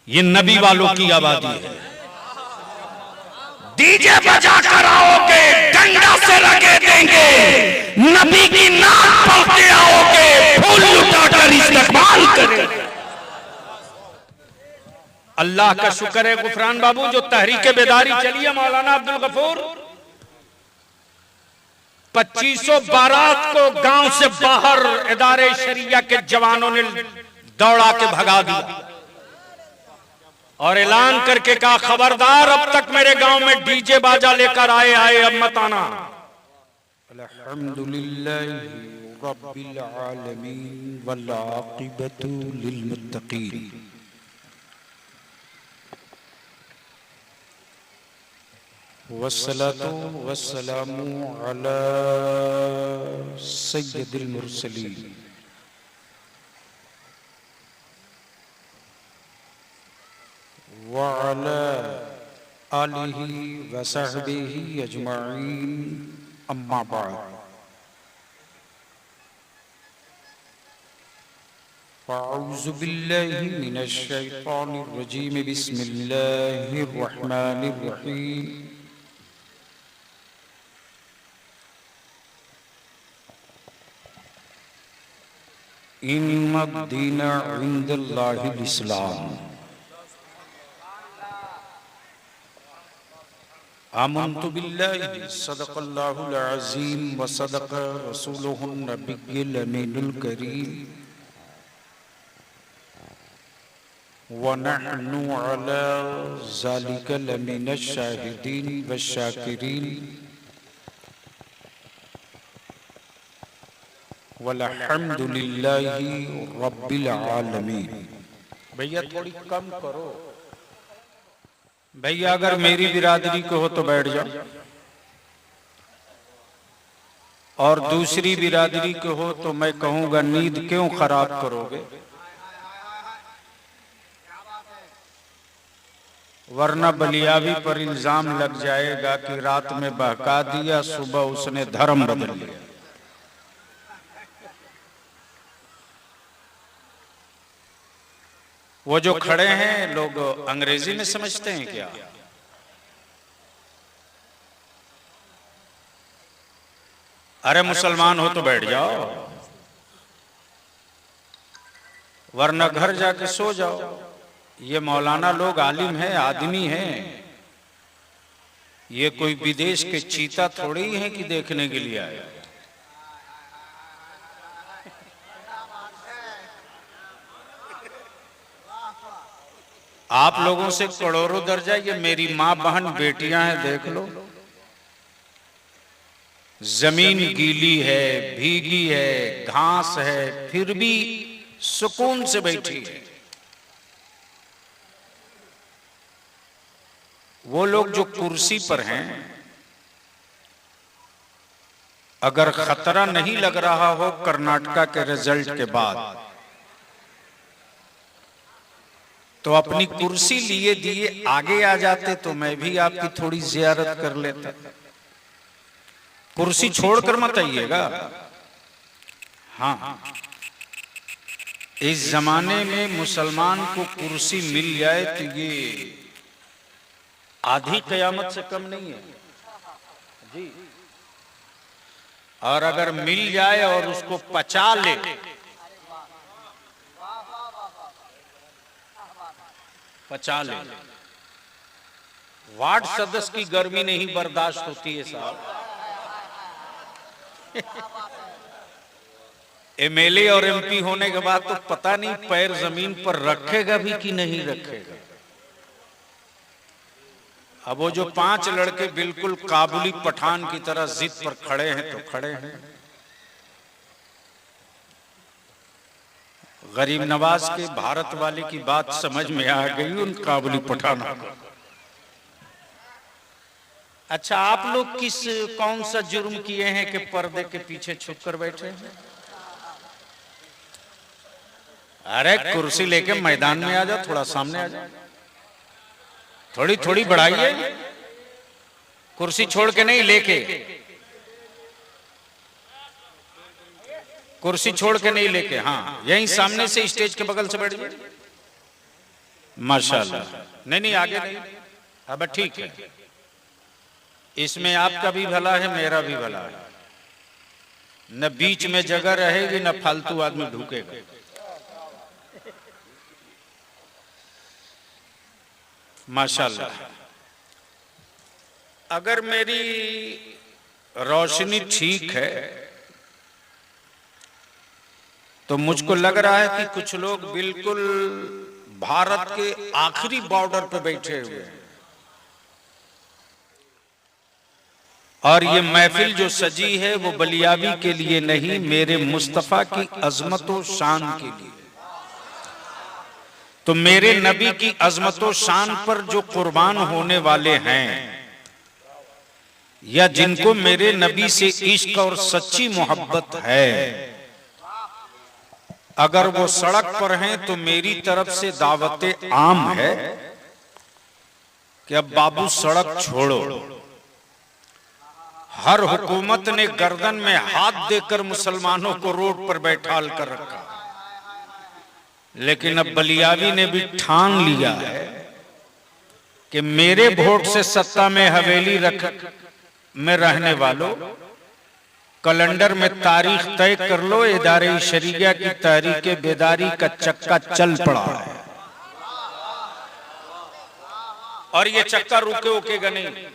ये नबी वालों की आबादी है। डीजे बजा कर आओगे, डंडा से लगे देंगे, नबी की नाम पढ़ के आओगे, फूल उठाकर इस्तकबाल करेंगे। अल्लाह का शुक्र है गुफरान बाबू, जो तहरीक बेदारी चली है मौलाना अब्दुल गफूर, 2500 बारात को गांव से बाहर इदारे शरिया के जवानों ने दौड़ा के भगा दिया और ऐलान करके कहा, खबरदार अब तक मेरे गांव में डीजे बाजा लेकर आए अब मत आना। अल्हम्दुलिल्लाहि रब्बिल आलमीन वल आक़िबतु लिल मुत्तक़ीन। वस्सलातु वस्सलामु अला सय्यदिल मुरसलीन व अला आलिहि व सहबिहि अजमाइन, अम्मा बाद। अऊज़ु बिल्लाहि मिनश शैतानिर रजीम, बिस्मिल्लाहिर रहमानिर रहीम। इन्नद-दीन इंदल्लाहिल इस्लाम। आमन्तु बिल्लाहि सदक़ल्लाहुल अज़ीम व सदक़ रसूलुहुन नबिय्युल अमीनुल करीम व नहनु अला ज़ालिका लमिनश शाहिदीन व शाकिरीन वल्हम्दुलिल्लाहि रब्बिल आलमीन। भैया थोड़ी कम करो भैया, अगर मेरी बिरादरी को हो तो बैठ जाओ, और दूसरी बिरादरी को हो तो मैं कहूंगा नींद क्यों खराब करोगे, वरना बलियावी पर इल्जाम लग जाएगा कि रात में बहका दिया, सुबह उसने धर्म बदल लिया। वो जो खड़े हैं लोग अंग्रेजी में समझते हैं क्या? अरे मुसलमान हो तो बैठ जाओ, वरना घर जाके सो जाओ। ये मौलाना लोग आलिम हैं, आदमी हैं, ये कोई विदेश के चीता थोड़ी हैं कि देखने के लिए आए। आप लोगों से करोड़ों दर्जा, ये मेरी माँ बहन बेटियां हैं, देख लो। जमीन गीली है, भीगी है, घास है, फिर भी सुकून से बैठी है। वो लोग जो कुर्सी पर हैं, अगर खतरा नहीं लग रहा हो कर्नाटका के रिजल्ट के बाद, तो अपनी कुर्सी लिए दिए आगे आ जाते तो मैं भी आपकी थोड़ी जियारत कर लेता। कुर्सी छोड़कर मत आइएगा। हाँ, इस जमाने में मुसलमान को कुर्सी मिल जाए तो ये आधी कयामत से कम नहीं है जी। और अगर मिल जाए और उसको पचा ले, वार्ड सदस्य की गर्मी नहीं बर्दाश्त होती है साहब। एमएलए और एमपी होने के बाद तो पता नहीं पैर जमीन पर रखेगा भी कि नहीं रखेगा। अब वो जो 5 लड़के बिल्कुल काबुली पठान की तरह जिद पर खड़े हैं तो खड़े हैं। गरीब नवाज के भारत वाले की बात समझ में आ गई उन काबुली पठानों को। अच्छा, आप लोग कौन सा जुर्म किए हैं कि पर्दे के पीछे छुप कर बैठे हैं? अरे कुर्सी लेके मैदान में आ जाओ, थोड़ा सामने आ जाओ, थोड़ी थोड़ी बढ़ाइए, कुर्सी छोड़ के नहीं, लेके कुर्सी छोड़ के नहीं लेके, हाँ यहीं सामने से स्टेज के बगल से बैठ जाइए। माशाल्लाह। नहीं नहीं आगे नहीं, अब ठीक है। इसमें आपका भी भला है, मेरा भी भला है। न बीच में जगह रहेगी, न फालतू आदमी ढूकेगा। माशाल्लाह। अगर मेरी रोशनी ठीक है तो मुझको लग रहा है कि कुछ लोग बिल्कुल भारत के आखिरी बॉर्डर पर बैठे हुए हैं, और ये महफिल जो सजी है वो बलियावी के लिए नहीं, मेरे मुस्तफा की अजमत व शान के लिए। तो मेरे नबी की अजमत व शान पर जो कुर्बान होने वाले हैं, या जिनको मेरे नबी से इश्क और सच्ची मोहब्बत है, अगर वो सड़क पर हैं तो मेरी तरफ से दावते आम है कि अब बाबू सड़क छोड़ो। हर हुकूमत ने गर्दन में हाथ देकर मुसलमानों को रोड पर बैठाल कर रखा, लेकिन अब बलियावी ने भी ठान लिया है कि मेरे वोट से सत्ता में हवेली में रहने वालों, कैलेंडर में तारीख तय कर लो, इदारे शरिया की तहरीक बेदारी का चक्का चल पड़ा है, और ये चक्का रुकेगा नहीं।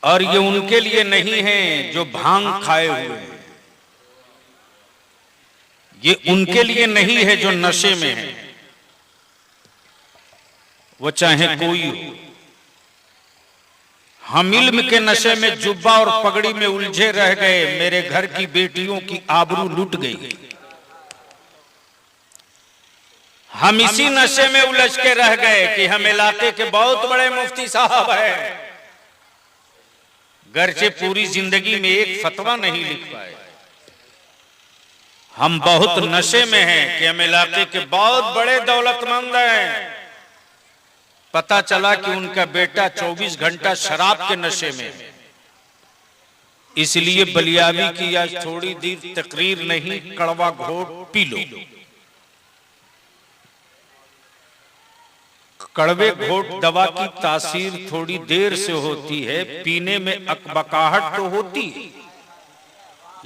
और ये उनके लिए नहीं है जो भांग खाए हुए हैं, ये उनके लिए नहीं है जो नशे में है, वो चाहे कोई हो। हम इल्म के नशे में जुब्बा और पगड़ी में उलझे रह गए, मेरे घर की बेटियों की आबरू लूट गई। हम इसी नशे में उलझ के रह गए कि हम इलाके के बहुत बड़े मुफ्ती साहब हैं, गर्चे पूरी जिंदगी में एक फतवा नहीं लिख पाए। हम बहुत नशे में हैं कि हम इलाके के बहुत बड़े दौलतमंद हैं, पता चला कि उनका बेटा 24 घंटा शराब के नशे में है। इसलिए बलियावी की आज थोड़ी देर तकरीर नहीं, कड़वा घोट पी लो। कड़वे घोट दवा की तासीर थोड़ी देर से होती है, पीने में अकबकाहट तो होती है,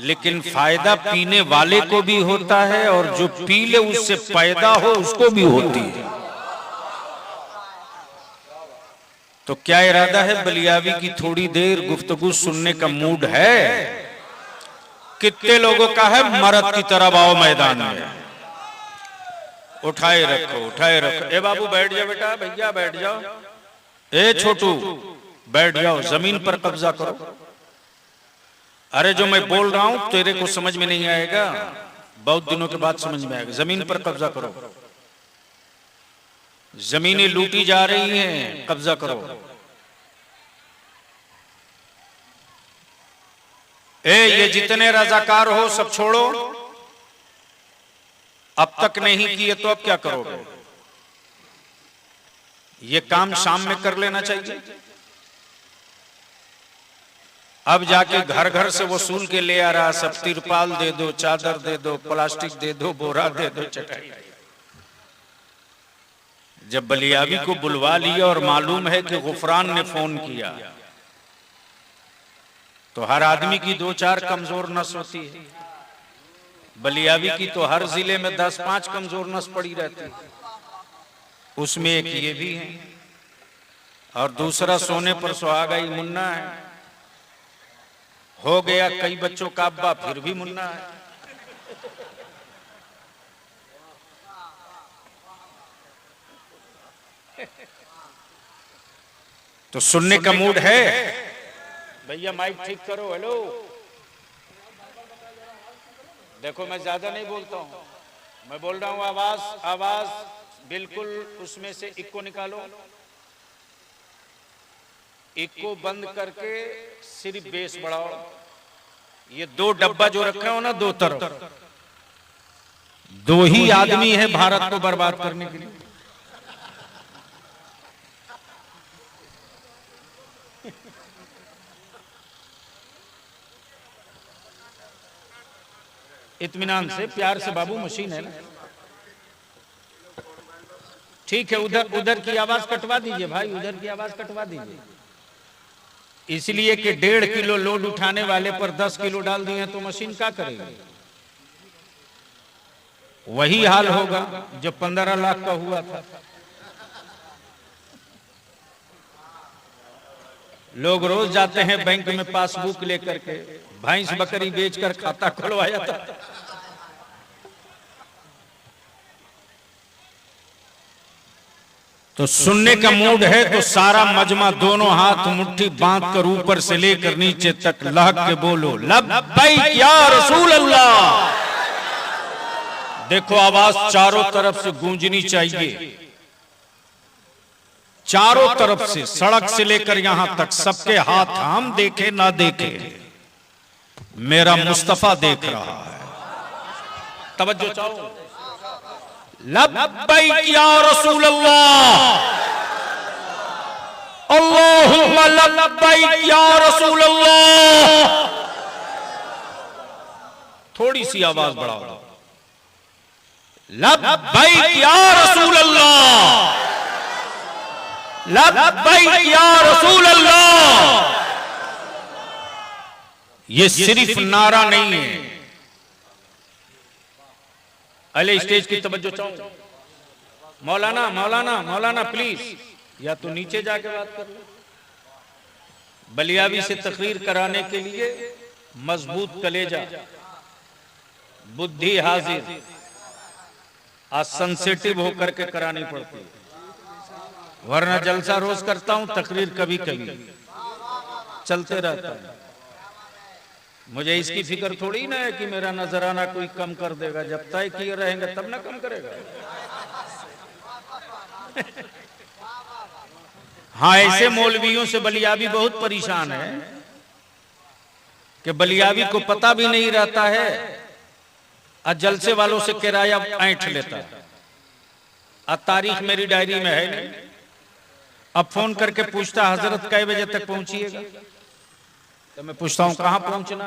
लेकिन फायदा पीने वाले को भी होता है, और जो पी ले उससे पैदा हो उसको भी होती है। तो क्या इरादा है बलियावी की थोड़ी देर गुफ्तगू सुनने का मूड है? कितने लोगों का है मर्द की तरफ आओ मैदान में, उठाए रखो उठाए रखो। ए बाबू बैठ जाओ, बेटा भैया बैठ जाओ, ए छोटू बैठ जाओ, जमीन पर कब्जा करो। अरे जो मैं बोल रहा हूं तेरे को समझ में नहीं आएगा, बहुत दिनों के बाद समझ में आएगा। जमीन पर कब्जा करो, जमीनें लूटी जा रही हैं, कब्जा करो। ये जितने रजाकार हो सब छोड़ो, अब तक नहीं किए तो अब क्या करोगे? ये काम शाम में कर लेना चाहिए। अब जाके घर घर से वसूल के ले आ रहा, सब तिरपाल दे दो, चादर दे दो, प्लास्टिक दे दो, बोरा दे दो, चटाई। जब बलियावी को बुलवा लिया और मालूम है कि गुफरान ने फोन किया, तो हर आदमी की 2-4 कमजोर नस होती है। बलियावी की तो हर जिले में 10-5 कमजोर नस पड़ी रहती है, उसमें एक ये भी है, और दूसरा सोने पर सुहागा ही मुन्ना है। हो गया कई बच्चों का अब्बा, फिर भी मुन्ना है। तो सुनने का मूड है? भैया माइक ठीक करो। हेलो, देखो मैं ज्यादा नहीं बोलता हूं, मैं बोल रहा हूं आवाज आवाज बिल्कुल उसमें से इक्को निकालो, इक्को बंद करके सिर्फ बेस बढ़ाओ। ये 2 डब्बा जो रखे हो ना, 2 तरफ, 2 ही आदमी है भारत को बर्बाद करने के लिए। इत्मीनान से, प्यार से बाबू, मशीन है ना। ठीक है, उधर उधर की आवाज कटवा दीजिए भाई, उधर की आवाज कटवा दीजिए। इसलिए कि 1.5 किलो लोड उठाने वाले पर 10 किलो डाल दिए तो मशीन क्या करेगी? वही हाल होगा जो 15 लाख का हुआ था। लोग रोज जाते हैं बैंक में पासबुक लेकर के, भैंस बकरी बेचकर खाता खुलवाया था। तो सुनने का मूड है तो सारा मजमा दोनों हाथ मुट्ठी बांध कर ऊपर से लेकर नीचे तक लहक के बोलो लब्बैक या रसूल अल्लाह। देखो आवाज चारों तरफ से गूंजनी चाहिए, चारों तरफ से, सड़क से लेकर यहां तक सबके हाथ, हम देखे ना देखे मेरा मुस्तफा देख रहा है। तवज्जो चाहो, लब्बैक या रसूल अल्लाह, अल्लाहुम्मा लब्बैक या रसूल अल्लाह। थोड़ी सी आवाज बढ़ाओ, लब्बैक या रसूल अल्लाह, लब्बैक या रसूल अल्लाह। ये सिर्फ नारा नहीं है। अले स्टेज की तवज्जो चाहो। मौलाना मौलाना मौलाना प्लीज, या तो नीचे जाके बात कर लो। बलियावी से तकरीर कराने के लिए मजबूत कलेजा, बुद्धि हाजिर, आज सेंसिटिव होकर के करानी पड़ती है, वरना जलसा रोज करता हूं, तकरीर कभी कभी चलते रहता है। मुझे इसकी फिक्र थोड़ी ना है कि मेरा नजराना कोई कम कर देगा, जब तय किए रहेंगे तब ना कम करेगा। हाँ, ऐसे मौलवियों से बलियावी बहुत परेशान है कि बलियावी को पता भी नहीं रहता है और जलसे वालों से किराया ऐंठ लेता है। अब तारीख मेरी डायरी में है नहीं, अब फोन करके पूछता हजरत कै बजे तक पहुंचिएगा, तो मैं पूछता हूं कहां पहुंचना,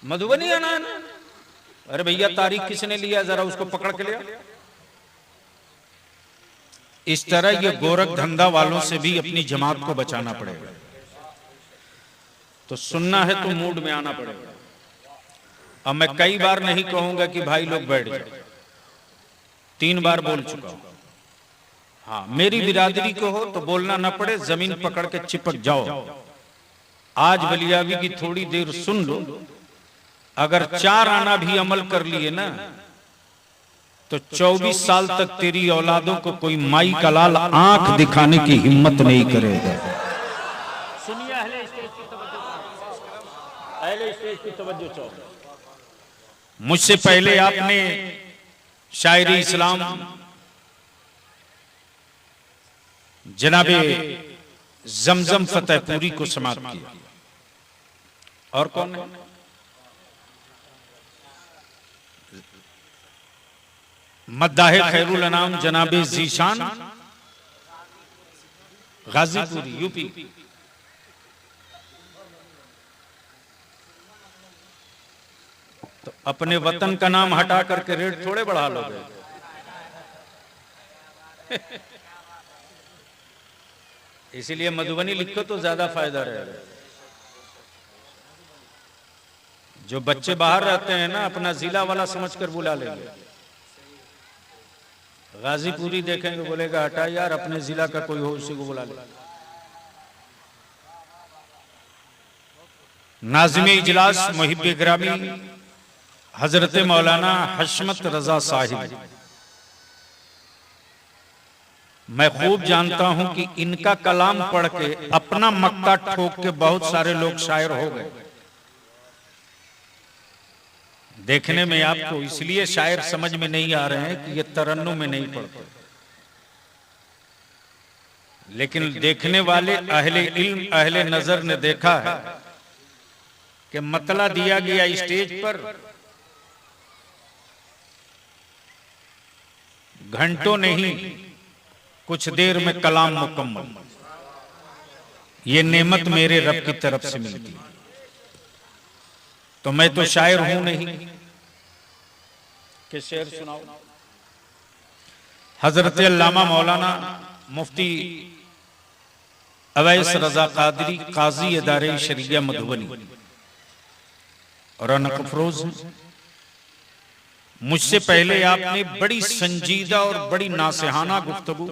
मधुबनी आना है ना। अरे भैया तारीख किसने लिया, जरा उसको पकड़ के लिया। इस तरह ये गोरख धंधा वालों से भी अपनी जमात को बचाना पड़ेगा। तो सुनना है तो मूड में आना पड़ेगा। अब मैं कई बार नहीं कहूंगा कि भाई लोग बैठ जाओ, 3 बार बोल चुका हूं। हाँ, मेरी बिरादरी को हो तो बोलना ना पड़े, जमीन पकड़ के चिपक जाओ। आज बलियावी की थोड़ी देर सुन लो, अगर 4 आना भी अमल कर लिए ना तो 24 साल तक तेरी औलादों को कोई माई का लाल आंख दिखाने की हिम्मत नहीं करेगा। सुनिए अहले स्टेज की तवज्जो, अहले स्टेज की तवज्जो चाहो। मुझसे पहले आपने शायरी इस्लाम जनाबे जमजम फतेहपुरी को समाप्त किया। और कौन है? मद्दाहे खैरुल अनाम जनाबे जीशान गाजीपुरी यूपी। तो अपने वतन का नाम हटा करके रेट थोड़े बढ़ा लोगे। इसीलिए मधुबनी लिखो तो ज्यादा फायदा रहेगा। जो बच्चे बाहर रहते हैं ना, अपना जिला वाला समझकर बुला लेंगे। गाजीपुरी देखेंगे, बोलेगा हटा यार, अपने जिला का कोई हो उसी को बुला ले। नाज़िम इजलास मुहिब्बे ग्रामी हजरत मौलाना हशमत रजा साहिब, मैं खूब जानता हूं कि इनका कलाम पढ़ के अपना मक्का ठोक के बहुत सारे लोग शायर हो गए। देखने में आपको इसलिए शायर समझ में नहीं आ रहे हैं कि ये तरन्नुम में नहीं पढ़ते, लेकिन देखने वाले अहले इल्म अहले नजर ने देखा है कि मतला दिया गया स्टेज पर घंटों नहीं, कुछ देर में कलाम मुकम्मल। ये नेमत मेरे रब की तरफ से मिलती है। तो मैं तो शायर हूं नहीं कि शेर सुनाओ। हजरत अल्लामा मौलाना मुफ्ती अवैस रजा कादरी काजी इदारे शरिया मधुबनी और रौनक अफरोज, मुझसे पहले आपने बड़ी संजीदा और बड़ी नासिहाना गुफ्तगू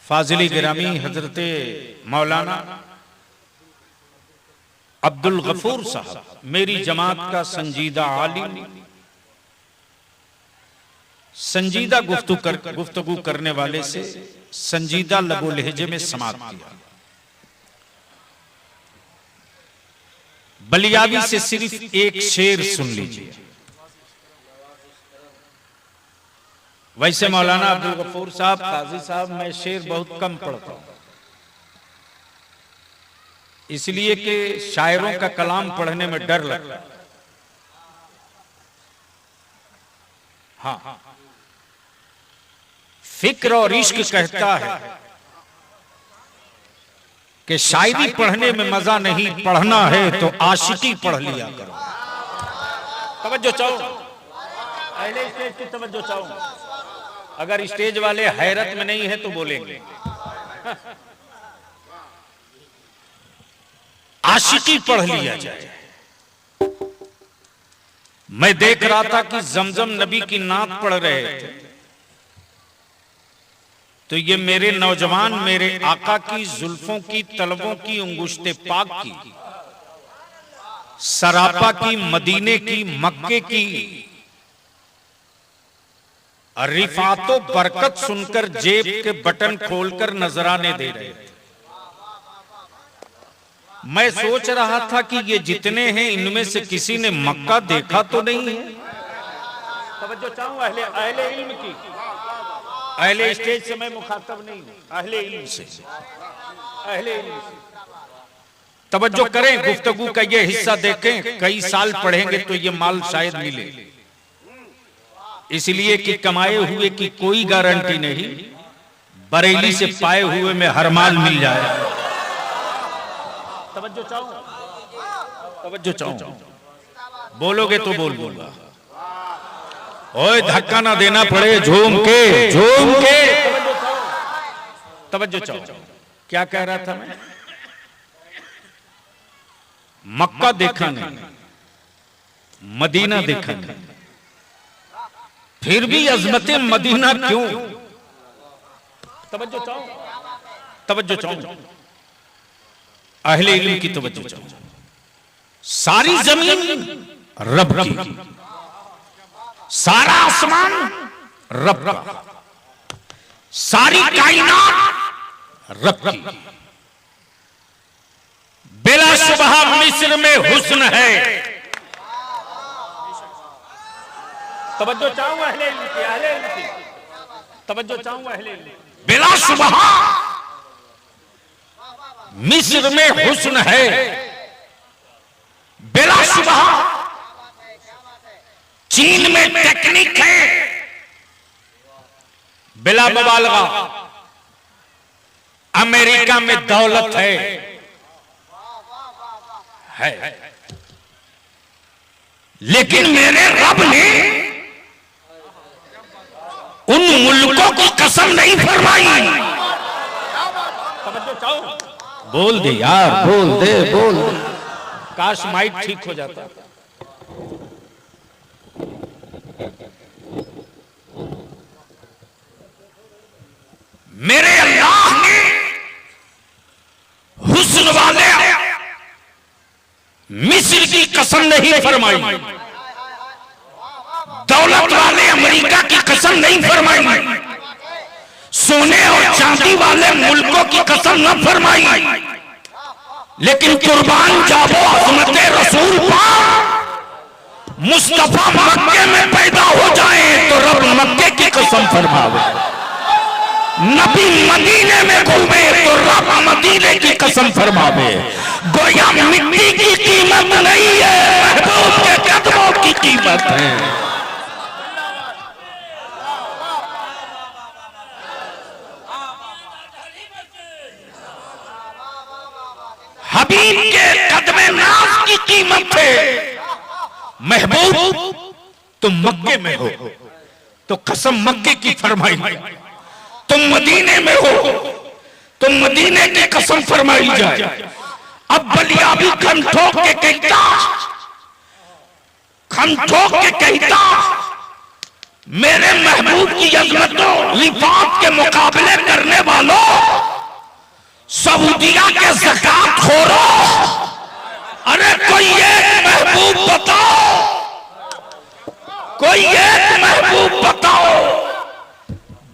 फाजिल गिरामी हजरत मौलाना अब्दुल गफूर साहब, मेरी जमात का संजीदा आलिम, संजीदा गुफ्तगू करने वाले से संजीदा लबो लहजे में समाप्त किया। बलियावी से सिर्फ एक शेर सुन लीजिए। वैसे मौलाना अब्दुल गफूर साहब, काजी साहब, मैं शेर बहुत कम पढ़ता हूं, इसलिए कि शायरों का कलाम पढ़ने में डर लगता है। हाँ, फिक्र और इश्क कहता है कि शायरी पढ़ने में मजा नहीं, पढ़ना है तो आशिकी पढ़ लिया करो। तवज्जो चाहो, पहले स्टेज की तवज्जो चाहो। अगर स्टेज वाले हैरत में नहीं है तो बोलेंगे। आशिकी पढ़ लिया जाए। मैं देख रहा था कि जमजम नबी की नात पढ़ रहे थे, तो ये मेरे नौजवान मेरे आका की जुल्फों की तलवों की अंगुश्ते पाक की, सरापा की, मदीने की, मक्के की रिफातो बरकत सुनकर जेब के बटन खोलकर नजराने दे रहे थे। मैं सोच रहा था कि ये जितने हैं इनमें से किसी ने मक्का देखा तो नहीं है। तवज्जो चाहूं अहले इल्म की, अहले स्टेज से मैं मुखातब नहीं हूं, अहले इल्म से, अहले इल्म से तवज्जो करें। गुफ्तगू का ये हिस्सा देखें, कई साल पढ़ेंगे तो ये माल शायद मिले, इसलिए कि कमाए हुए की कोई गारंटी नहीं, बरेली से पाए हुए में हर माल मिल जाए। तवज्जो चाहूं, तवज्जो चाहूं, बोलोगे तो बोल दूंगा। ओए धक्का ना देना पड़े, झूम के, झूम के तवज्जो चाहूं। क्या कह रहा था मैं? मक्का देखा नहीं, मदीना देखा नहीं, फिर भी अजमते मदीना क्यों? तवज्जो चाहूं, तवज्जो चाहूं, अहले इल्म की तवज्जो चाहूं। सारी जमीन रब की, सारा आसमान रब का, सारी कायनात रब की। बेलाशुबहा मिस्र में हुस्न है। तवज्जो चाहूं अहले इल्म की, अहले इल्म की तवज्जो चाहूं अहले इल्म की। बेलाशुबहा मिस्र में हुस्न है, बेलाशुबहा चीन में टेक्निक है, बिला मुबालगा अमेरिका में दौलत है। लेकिन मेरे रब ने उन मुल्कों की कसम नहीं फरमाई। बोल दे यार, बोल दे, बोल दे। काश माइक ठीक हो जाता। मेरे अल्लाह ने हुस्न वाले मिस्र की कसम नहीं फरमाई, दौलत वाले अमेरिका की कसम नहीं फरमाई, सोने और चांदी वाले मुल्कों की कसम न फरमाई, लेकिन कुर्बान जावो अज़मत रसूल पाक मुस्तफा मक्के में पैदा हो जाए तो रब मक्के की कसम फरमावे। नबी मदीने में घूमे तो रब मदीने की कसम फरमावे। गोया मिट्टी की कीमत नहीं है, महबूब के कदमों की कीमत है। हबीब के कदमे नाज की कीमत है। महबूब तुम मक्के में हो, तो कसम मक्के की फरमाई, तुम मदीने में हो तो मदीने की कसम फरमाई जाए। अब बलिया भी खम ठोक के कहता, खम ठोक के कहता, मेरे महबूब की अजमतों रिफात के मुकाबले करने वालों, सऊदिया के ज़कात खोरो, अरे कोई एक महबूब बताओ, कोई एक महबूब बताओ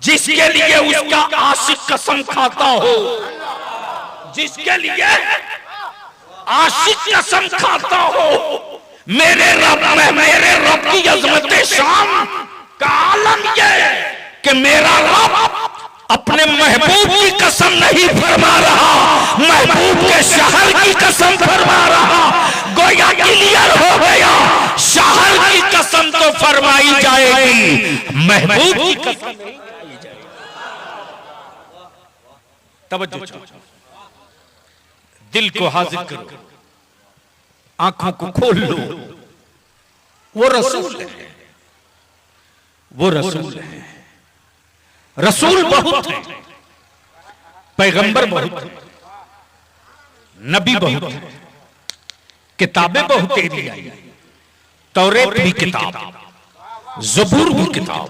जिसके लिए उसका आशिक कसम खाता हो, जिसके लिए आशिक कसम खाता हो। मेरे रब की अजमत शान का आलम ये कि मेरा रब अपने महबूब की कसम नहीं फरमा रहा, महबूब के शहर की कसम फरमा रहा। गोया क्लियर हो गया, शहर की कसम तो फरमाई जाएगी, महबूब की कसम नहीं फरमाई जाएगी। तवज्जो चाहो, दिल को हाजिर करो, आंखों को खोल लो। वो रसूल है, वो रसूल है। रसूल बहुत है, पैगंबर बहुत है, नबी बहुत है, किताबें बहुत तेरी आई, तौरेत भी किताब, ज़बूर भी किताब,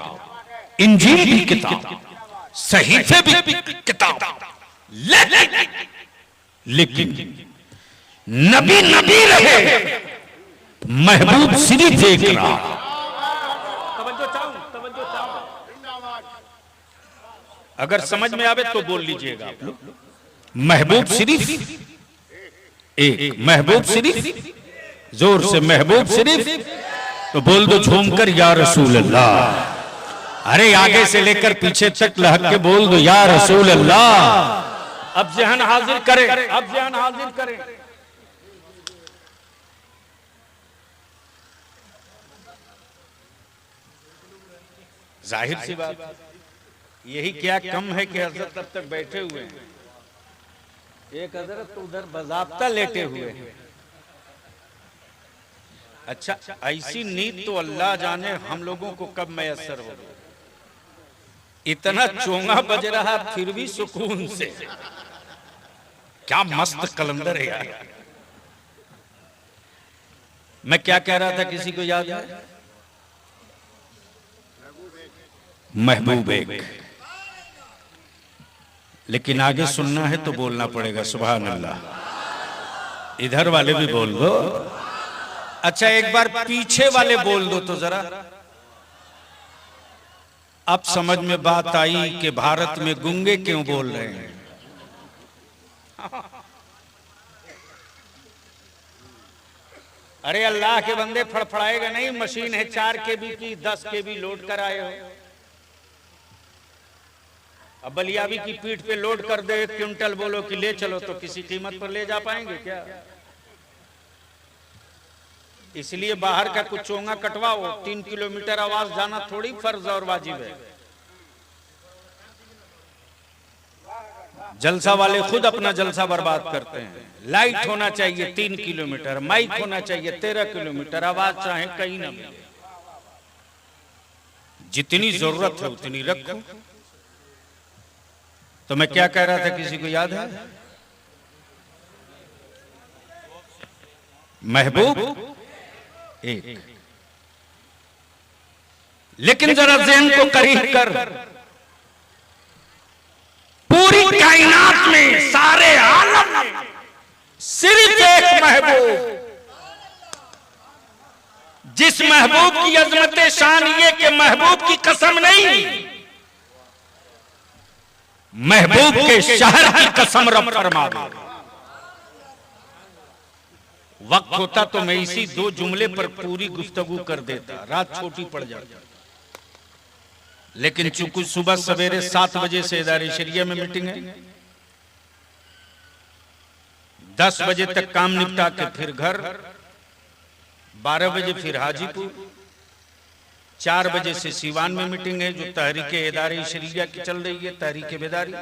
इंजील भी किताब, सहीफे भी किताब, लेकिन नबी नबी रहे, महबूब सिर्फ एक रहा। अगर समझ में आवे तो बोल लीजिएगा आप लोग। महबूब सिर्फ एक, महबूब सिर्फ, जोर से महबूब सिर्फ, तो बोल दो झूमकर या रसूल अल्लाह। अरे आगे से लेकर पीछे तक लहक के बोल दो या रसूल अल्लाह। अब जहन हाजिर करें, अब जहन हाजिर करें। जाहिर सी बात, यही क्या कम है कि हजरत तब तक बैठे हुए हैं, एक हजरत तो उधर बजाब्ता लेटे हुए हैं। अच्छा, ऐसी नींद तो अल्लाह जाने हम लोगों को कब मैसर हो। इतना चोंगा बज रहा फिर भी सुकून से, क्या मस्त कलंदर है यार। मैं क्या कह रहा था, किसी को याद है? महबूब एक, लेकिन आगे सुनना है तो बोलना पड़ेगा सुभान अल्लाह। इधर वाले भी बोल दो। अच्छा, एक बार पीछे वाले बोल दो तो जरा। अब समझ में बात आई कि भारत में गूंगे क्यों बोल रहे हैं। अरे अल्लाह के बंदे, फड़फड़ाएगा नहीं, मशीन है 4 KB की, 10 KB लोड कर आए हो। अब बलियावी की पीठ पे लोड कर दे 1 क्विंटल, बोलो कि ले चलो, तो किसी कीमत पर ले जा पाएंगे क्या? इसलिए बाहर का कुछ चोंगा कटवाओ, 3 किलोमीटर आवाज जाना थोड़ी फर्ज और वाजिब है। जलसा वाले खुद अपना जलसा बर्बाद करते हैं। लाइट होना चाहिए 3 किलोमीटर, माइक होना चाहिए 13 किलोमीटर, आवाज चाहे कहीं ना मिले। जितनी जरूरत है उतनी रखो। तो मैं क्या कह रहा था, किसी को याद है? महबूब एक, लेकिन जरा ज़हन को करीब कर, पूरी कायनात में, सारे आलम में सिर्फ एक महबूब, जिस महबूब की अजमत शान ये कि महबूब की कसम नहीं, महबूब के शहर की कसम रब फरमा दे। वक्त होता तो मैं इसी 2 जुमले पर पूरी गुफ्तगू कर देता, रात छोटी पड़ जाती। लेकिन चूंकि सुबह सवेरे 7 बजे से इदारे शरिया में मीटिंग है, 10 बजे तक काम निपटा के फिर घर, 12 बजे फिर हाजीपुर, 4 बजे से सीवान में मीटिंग है जो तहरीक इदारे शरिया की चल रही है, तहरीक बेदारी।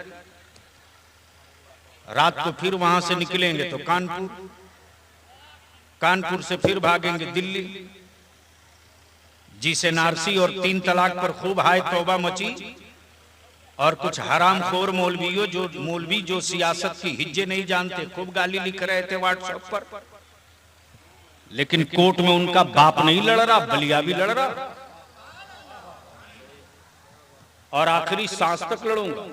रात को फिर वहां से निकलेंगे तो कानपुर, कानपुर से फिर भागेंगे दिल्ली, जिसे नारसी और 3 तलाक पर खूब हाय तौबा मची, और कुछ हराम खोर मौलवी जो सियासत की हिज्जे नहीं जानते खूब गाली लिख रहे थे व्हाट्सएप पर, लेकिन कोर्ट में उनका बाप नहीं लड़ रहा, बलिया भी लड़ रहा, और आखिरी सांस तक लड़ूंगा।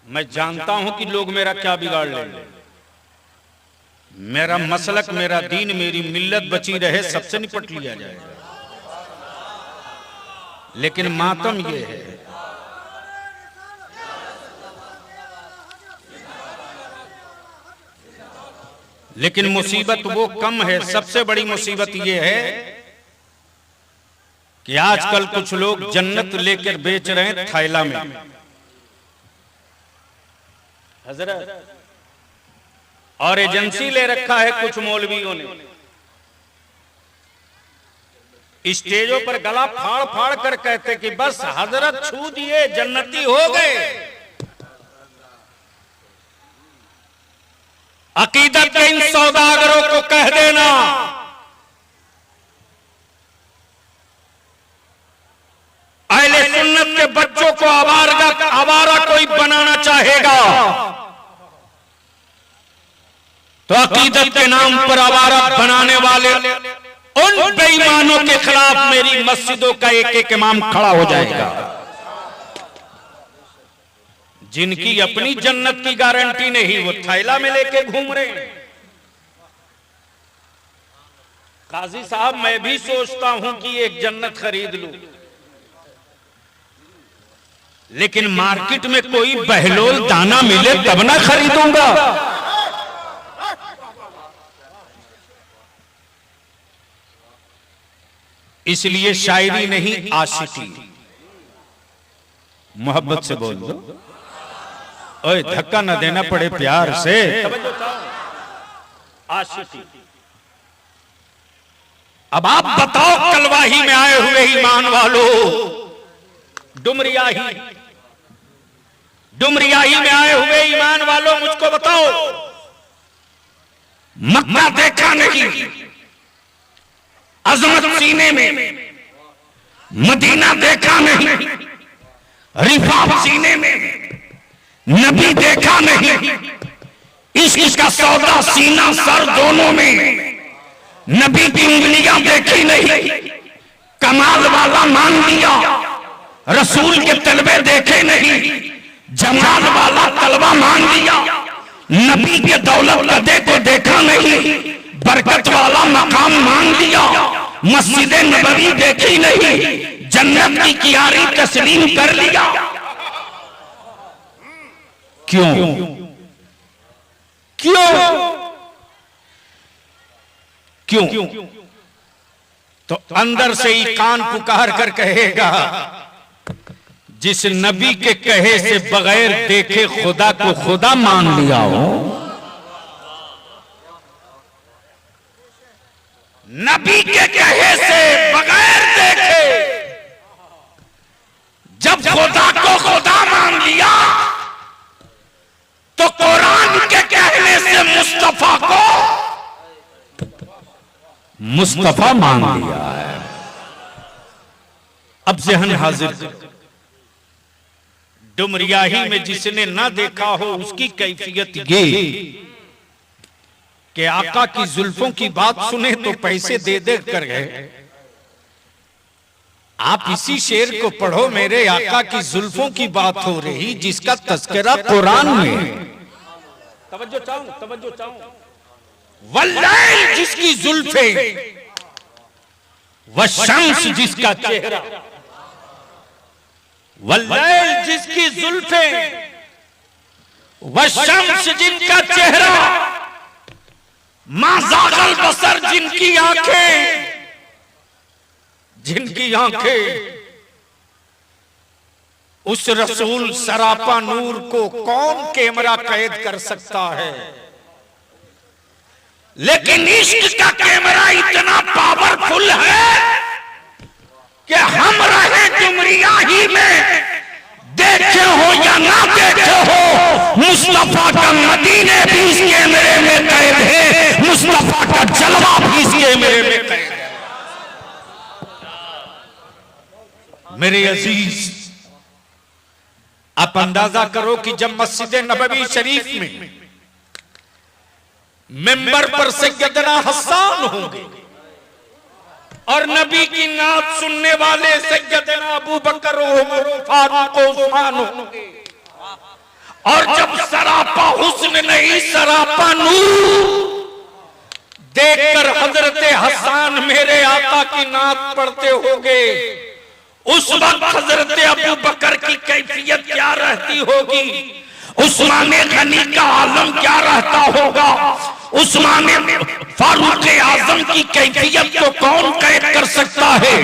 मैं जानता हूं कि लोग मेरा क्या बिगाड़ लेंगे। मेरा मसलक, मेरा दीन, मेरी मिल्लत बची रहे, सबसे निपट लिया जाएगा। लेकिन मातम ये है, लेकिन मुसीबत वो कम है। सबसे बड़ी मुसीबत ये है कि आजकल कुछ लोग जन्नत लेकर बेच रहे हैं थैला में। हजरत, और एजेंसी ले रखा है कुछ मौलवियों ने, स्टेजों पर गला फाड़ फाड़ कर कहते कि बस हजरत छू दिए जन्नती हो गए। अकीदत के इन सौदागरों को कह देना अहले सुन्नत के बच्चों को आवारा कोई बनाना चाहेगा तो अकीदत के नाम पर आवारा बनाने वाले उन बेईमानों के खिलाफ मेरी मस्जिदों का एक एक इमाम खड़ा हो जाएगा, जिनकी अपनी जन्नत की गारंटी नहीं, वो थैला में लेके घूम रहे हैं। काजी साहब, मैं भी सोचता हूं कि एक जन्नत खरीद लूं, लेकिन मार्केट में कोई बहलोल दाना मिले तब ना खरीदूंगा। इसलिए शायरी नहीं, आशिकी। मोहब्बत से बोल दो, ओए धक्का न देना पड़े, प्यार से। आशिकी। अब आप बताओ, कलवाही में आए हुए ईमान वालों, डुमरियाही में आए हुए ईमान वालों, मुझको बताओ, मक्का देखा नहीं, अजमत सीने में, मदीना देखा नहीं, रिफात सीने में, नबी देखा नहीं, इश्क का सौदा सीना सर दोनों में, नबी की उंगलियां देखी नहीं, कमाल वाला मान लिया, रसूल के तलबे देखे नहीं, जमाल वाला तलवा मान लिया, नबी के दौलत कदे को देखा नहीं, बरकत वाला मकाम मान लिया, मस्जिद नबवी देखी नहीं, जन्नत की कियारी तस्लीम कर लिया। क्यों क्यों क्यों? तो अंदर से ही कान पुकार कर कहेगा, जिस नबी के कहे से बगैर देखे खुदा को खुदा मान लिया हो, नबी के कहे से बगैर देखे जब खुदा को खुदा मान लिया, तो कुरान के कहने से मुस्तफा को मुस्तफा मान लिया है। अब ज़हन हाजिर करो, डुमरियाही में जिसने ना देखा हो उसकी कैफियत ये कि आका की जुल्फों की बात सुने तो पैसे दे दे कर गए। आप इसी शेर को पढ़ो, मेरे आका की जुल्फों की बात हो रही जिसका तज़किरा कुरान में। तवज्जो चाहूं। वल्लैल जिसकी जुल्फे, वशम्स जिसका चेहरा, वल्लैल जिसकी जुल्फे, वशम्स जिनका चेहरा, माज़ागल बसर जिनकी आंखें, उस रसूल सरापा नूर को कौन कैमरा कैद कर सकता है? लेकिन इश्क का कैमरा इतना पावरफुल है कि हम रहे डुमरियाही में, देखे हो या ना देखे हो, मुस्तफा का मदीने भी इस कैमरे में कैद है, मुस्तफा का जलवा भी इस कैमरे में कैद है। मेरे अजीज, आप अंदाजा करो कि जब मस्जिद नबवी शरीफ में मिंबर पर सैयदना हसन होंगे और नबी की नात सुनने वाले सैयदना अबू बकर, उमर, फारूक, उस्मान होंगे, और जब सरापा हुस्न नहीं सरापा नूर देखकर हजरत हसन मेरे आका की नात पढ़ते होंगे, उस वक्त हजरत अबू बकर की कैफियत क्या रहती होगी, उस्मान गनी का आलम क्या रहता होगा, उस्मान फारूक आजम की कैफियत को कौन कैद कर सकता है,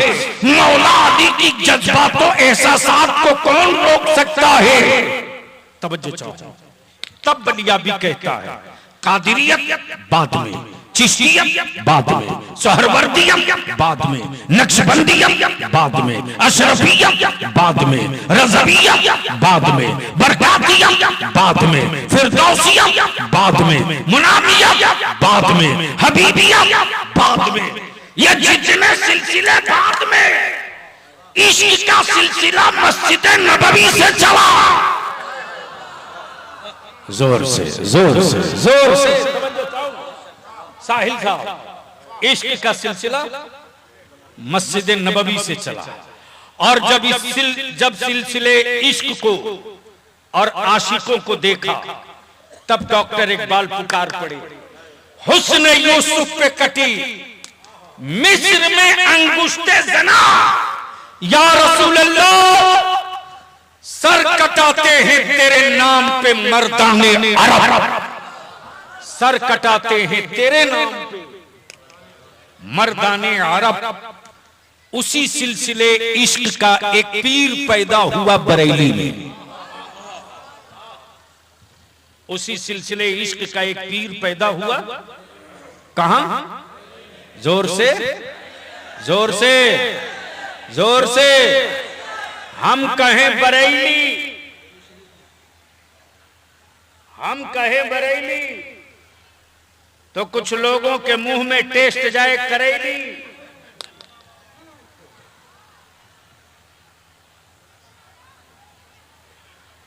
मौला अली की जज्बातों एहसासात को कौन रोक सकता है। तवज्जो चाहो, तब बलिया भी कहता है कादिरियत बाद में, चिश्तियत बाद में, सोहरवर्दियत बाद में, नक्शबंदियत बाद में, अशरफियत बाद में, रज़वियत बाद में, बरकातियत बाद में, फिरदौसियत बाद में, मुनावियत बाद में, हबीबियत बाद में। ये जितने सिलसिले बाद में, इश्क का सिलसिला मस्जिद नबवी से चला। जोर से, जोर से, जोर से साहिल साहब, इश्क का सिलसिला मस्जिद नबवी से चला। और जब सिलसिले इश्क को और आशिकों को देखा, तब डॉक्टर इकबाल पुकार पड़े, हुस्न यूसुफ पे कटी मिस्र में अंगुष्टे जना, या रसूल अल्लाह सर कटाते हैं तेरे नाम पे मर्दाने अरब, सर कटाते हैं तेरे नाम पे मर्दाने अरब। उसी सिलसिले इश्क का एक पीर पैदा हुआ बरेली में, उसी सिलसिले इश्क का एक पीर पैदा हुआ कहां? जोर से, जोर से, जोर से। हम कहें बरेली, हम कहें बरेली तो कुछ लोगों के मुंह में टेस्ट जाए करेली।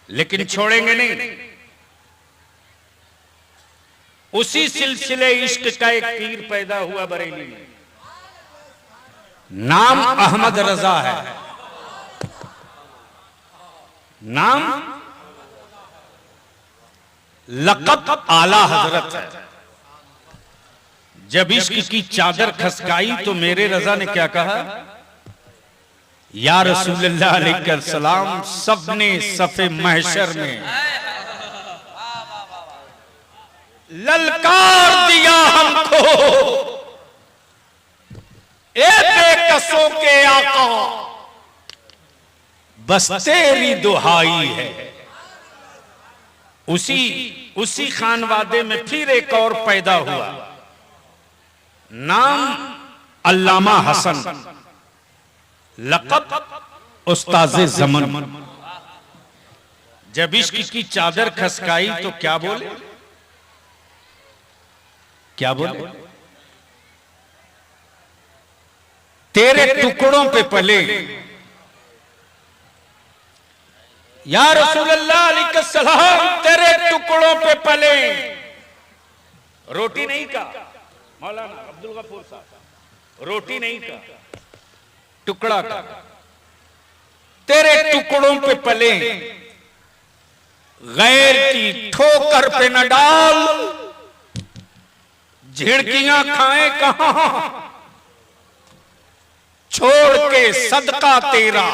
लेकिन छोड़ेंगे नहीं। उसी सिलसिले इश्क का एक पीर पैदा हुआ बरेली में, नाम अहमद रजा है, नाम लक़ब आला हजरत है। जब इश्क की चादर खसकाई तो मेरे रजा ने क्या कहा? या रसूलुल्लाह अलैहिस्सलाम, सबने सफे महशर में ललकार दिया हमको, ए बेकसों के आका बस तेरी दुहाई है। उसी खानवादे में फिर एक और पैदा हुआ, नाम अल्लामा हसन, लक़ब उस्ताज़े ज़मन। जब इश्क की चादर खसकाई तो क्या बोले? क्या बोले? तेरे टुकड़ों पे पले, या रसूलल्लाह अलैहिस्सलाम, तेरे टुकड़ों पे पले। रोटी नहीं का मौलाना अब्दुल गफूर साहब, रोटी नहीं का, टुकड़ा का। तेरे टुकड़ों पे पले, गैर की ठोकर पे न डाल, झिड़कियां खाएं कहां, छोड़ के सदका तेरा।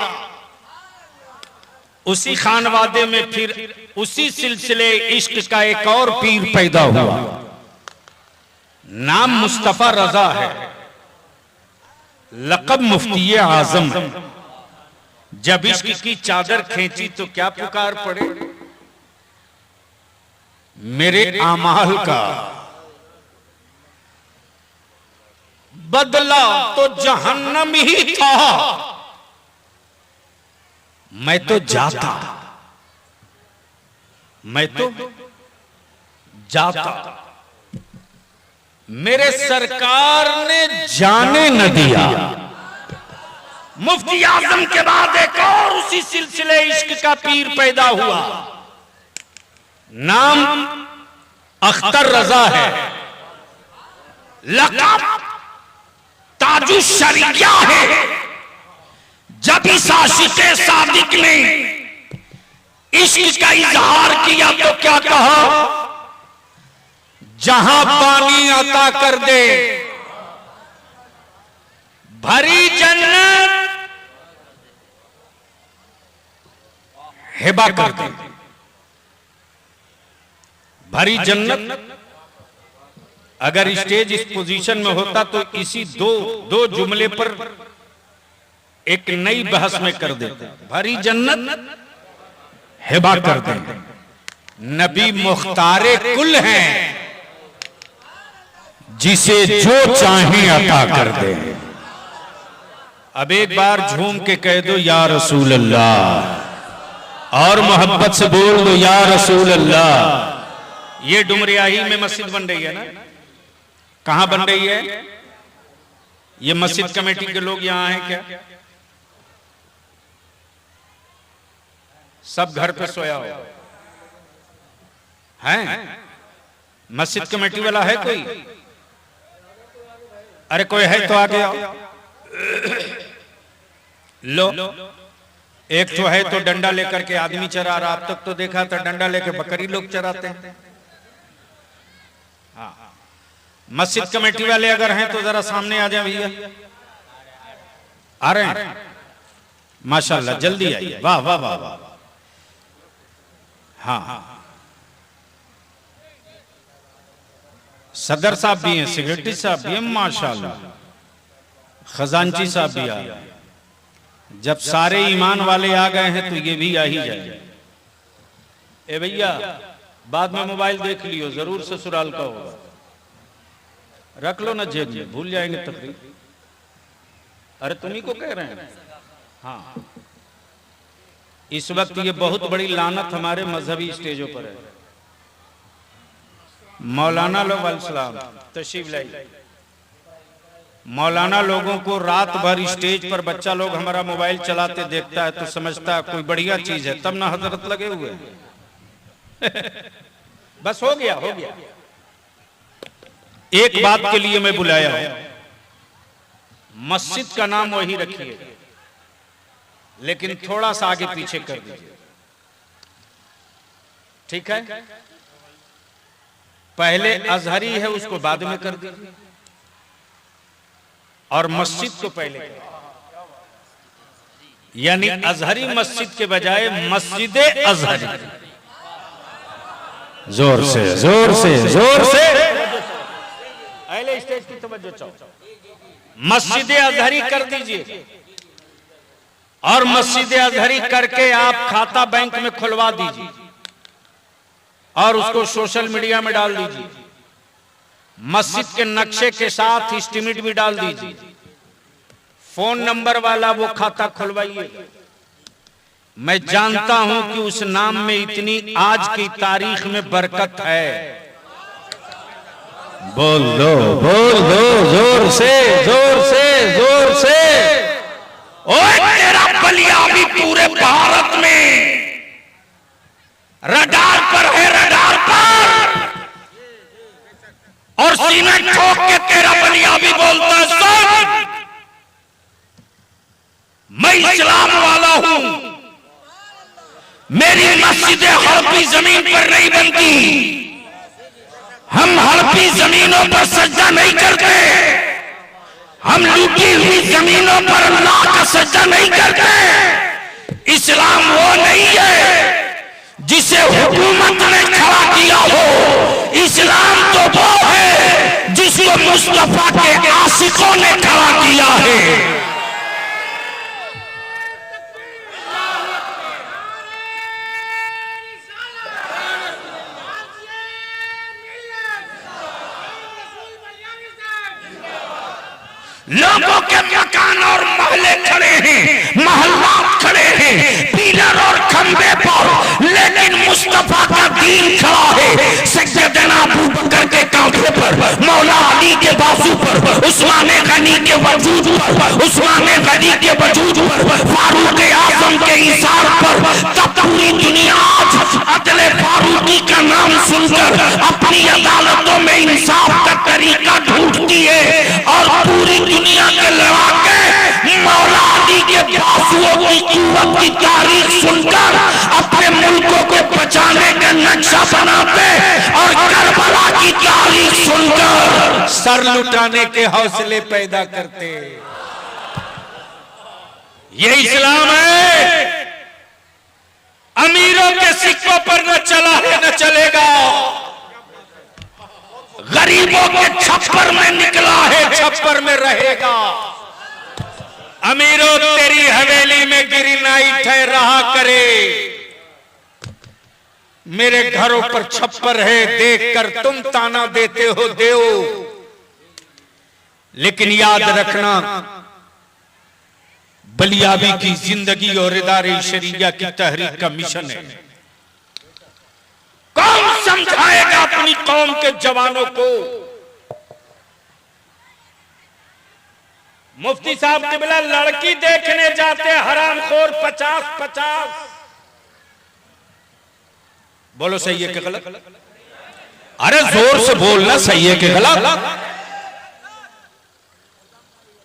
उसी खानवादे में फिर उसी सिलसिले इश्क का एक और पीर पैदा हुआ, नाम मुस्तफा रजा है, लक़ब मुफ्ती आजम है। जब इश्क की चादर खींची तो क्या पुकार पड़े? मेरे आमाल का बदला तो जहन्नम ही था, मैं तो जाता, मैं तो जाता। मेरे सरकार ने जाने न दिया, मुफ्ती आजम के बाद एक और उसी सिलसिले इश्क का पीर पैदा हुआ, नाम अख्तर रजा है, लक़ब ताजु शरिया है। जब इस आशिक़े सादिक ने इश्क का इजहार किया तो क्या कहा, जहां पानी अता कर दे भरी जन्नत हिबा कर दे। भरी जन्नत अगर स्टेज इस पोजीशन में होता तो इसी दो जुमले पर एक नई बहस में कर देते। भरी जन्नत हिबा कर दे, नबी मुख्तारे कुल हैं, जिसे जो चाहे अता कर दे। अब एक बार झूम के कह दो या रसूल अल्लाह, और मोहब्बत से बोल दो या रसूल अल्लाह। ये डुमरियाही में मस्जिद बन रही है ना, कहां बन रही है? ये मस्जिद कमेटी के लोग यहां हैं क्या? सब घर पे सोया हो हैं? मस्जिद कमेटी वाला है कोई? अरे कोई है तो आगे आओ। लो, एक तो है तो डंडा लेकर के आदमी चरा रहा, अब तक तो देखा था डंडा लेकर बकरी लोग चराते हैं। हाँ, मस्जिद कमेटी वाले अगर हैं तो जरा सामने आ जाए भैया। आ रहे हैं? माशाल्लाह, जल्दी आइए। वाह वाह वाह वाह। हाँ, सदर साहब भी हैं, सेक्रेटरी साहब भी हैं, माशाल्लाह, खजांची साहब भी आ गए। जब सारे ईमान वाले आ गए हैं तो ये भी आ ही जाए। ए भैया, बाद में मोबाइल देख लियो, जरूर ससुराल का होगा, रख लो ना जेब में, भूल जाएंगे तकरीर। अरे तुम्ही को कह रहे हैं। हाँ, इस वक्त ये बहुत बड़ी लानत हमारे मजहबी स्टेजों पर है। मौलाना लोग अलैहिस्सलाम तशरीफ लाइए। मौलाना लोगों को रात भर स्टेज पर बच्चा लोग हमारा मोबाइल चलाते देखता है तो समझता है कोई बढ़िया चीज है, तब ना हजरत लगे हुए बस हो गया, हो गया। एक बात के लिए मैं बुलाया हूं, मस्जिद का नाम वही रखिए, लेकिन थोड़ा सा आगे पीछे कर दीजिए, ठीक है? पहले अजहरी है उसको बाद में कर दीजिए, और मस्जिद को पहले कर, यानी अजहरी मस्जिद के बजाय मस्जिद अजहरी। जोर से जोर से जोर से अहले स्टेज की तवज्जो चाहो। मस्जिद अजहरी कर दीजिए, और मस्जिद अजहरी करके आप खाता बैंक में खुलवा दीजिए और उसको सोशल मीडिया में डाल दीजिए। मस्जिद के नक्शे के साथ एस्टीमेट भी डाल दीजिए, फोन नंबर वाला वो खाता खुलवाइए। मैं जानता हूं कि उस नाम में इतनी आज की तारीख में बरकत है। बोल दो जोर से जोर से जोर से। ओए तेरा बलिया भी पूरे भारत में रडार पर है, रडार पर, और सीने ठोक के तेरा बलिया भी बोलता है सुन, मैं इस्लाम वाला हूं, मेरी मस्जिदें हड़पी जमीन पर नहीं बनती, हम हड़पी जमीनों पर सज्जा नहीं करते, हम लूटी हुई जमीनों पर अल्लाह का सज्जा नहीं करते। इस्लाम वो नहीं है जिसे हुकूमत ने खड़ा किया हो, इस्लाम तो वो है जिसको मुस्तफा के आशिकों ने खड़ा किया है। लोगों के मकान और महले खड़े हैं, महल्लात खड़े हैं, पिलर और खंबे पर, लेकिन मुस्तफा का दीन खड़ा है। सैयदना अबू बकर के कांधों कंधे पर, मौला अली के बाजू पर, उस्मान गनी के वजूद पर, उस्मान गनी के वजूद पर, फारूक आजम के इशार पर, तब पूरी दुनिया आज अदले फारूकी का नाम सुनकर अपनी अदालतों में इंसाफ का तरीका ढूंढती है और पूरी दुनिया के लड़ाके मौला अली के बाजुओं की कीमत की तारीख सुनकर अपने मुल्कों को बचाने का नक्शा बनाते और करबला की तारीख सुनकर सर लुटाने के हौसले पैदा करते। ये इस्लाम है। अमीरों के सिक्कों पर न चला है न चलेगा, गरीबों के छप्पर में निकला है, छप्पर में रहेगा। अमीरों तेरी हवेली में गिरी नाई ठहर रहा करे, मेरे घरों पर छप्पर है, देखकर तुम ताना देते हो देव, लेकिन याद रखना बलियाबी की जिंदगी और इदारे शरिया की तहरीक का मिशन है। कौन समझाएगा अपनी कौम के जवानों को? मुफ्ती साहब किबला लड़की देखने जाते हरामखोर 50-50। बोलो सही है कि गलत? अरे जोर से बोलना, सही है कि गलत?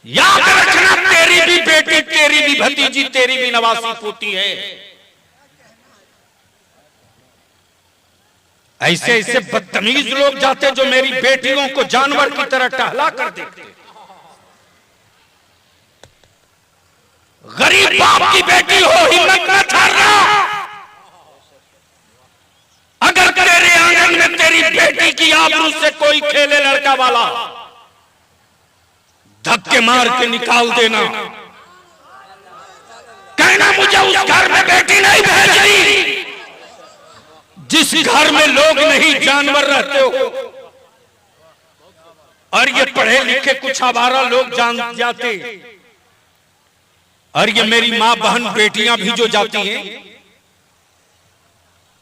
याद रखना तेरी भी बेटी, तेरी भी भतीजी, तेरी भी नवासी पोती है। ऐसे ऐसे बदतमीज लोग जाते जो मेरी बेटियों को जानवर की तरह टहला कर देते। गरीब बाप की बेटी हो, हिम्मत न हारना। अगर तेरे आंगन में तेरी बेटी की आबरू से कोई खेले लड़का वाला, धक्के मार के निकाल देना, कहना मुझे उस घर में बेटी नहीं भेजी जिस घर में लोग नहीं जानवर रहते हो। और ये पढ़े लिखे कुछ आवारा लोग जान जाते, और ये मेरी मां बहन बेटियां भी जो जाती हैं,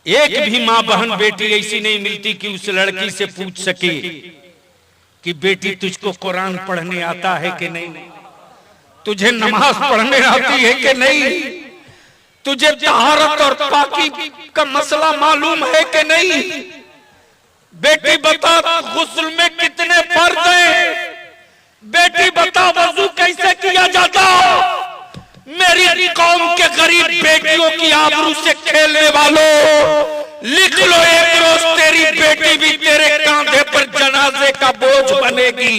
एक भी मां बहन बेटी ऐसी नहीं मिलती कि उस लड़की से पूछ सके कि बेटी तुझको कुरान पढ़ने आता है कि नहीं, तुझे नमाज पढ़ने आती है कि नहीं, तुझे तहारत और पाकी का मसला मालूम है कि नहीं, बेटी बता गुस्ल में कितने फर्ज हैं, बेटी बता वजू कैसे किया जाता। मेरी कौम के गरीब बेटियों की आबरू से खेलने वालों, लिख लो एक रोज तेरी बेटी भी तेरे कांधे पर जनाजे का बोझ बनेगी।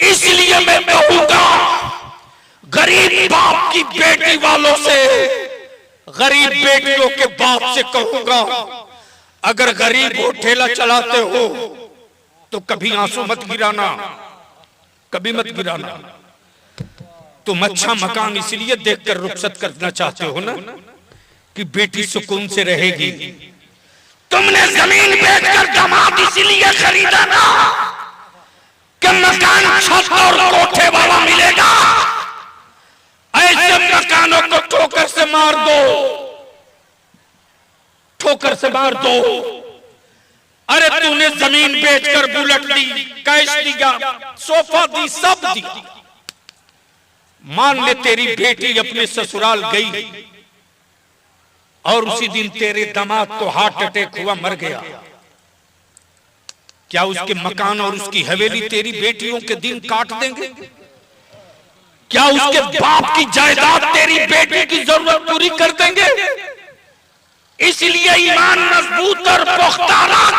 इसलिए मैं कहूंगा गरीब बाप की बेटी वालों से, गरीब बेटियों के बाप से कहूंगा, अगर गरीब हो ठेला चलाते हो तो कभी आंसू मत गिराना, कभी मत गिराना। तुम अच्छा मकान इसलिए देखकर रुखसत करना चाहते हो ना कि बेटी सुकून से रहेगी। तुमने जमीन बेचकर दामाद इसलिए खरीदा ना कि मकान छत और कोठे वाला मिलेगा। ऐसे मकानों को ठोकर से मार दो, ठोकर से मार दो। अरे तूने जमीन बेचकर बुलेट दी, कैश दिया, सोफा दी, सब दिया। मान ले तेरी बेटी अपने ससुराल गई और उसी दिन तेरे दामाद को हार्ट अटैक हुआ, मर गया। क्या उसके मकान और उसकी हवेली तेरी बेटियों के दिन काट देंगे? क्या उसके बाप की जायदाद तेरी बेटी की जरूरत पूरी कर देंगे? इसलिए ईमान मजबूत और पुख्ता रख।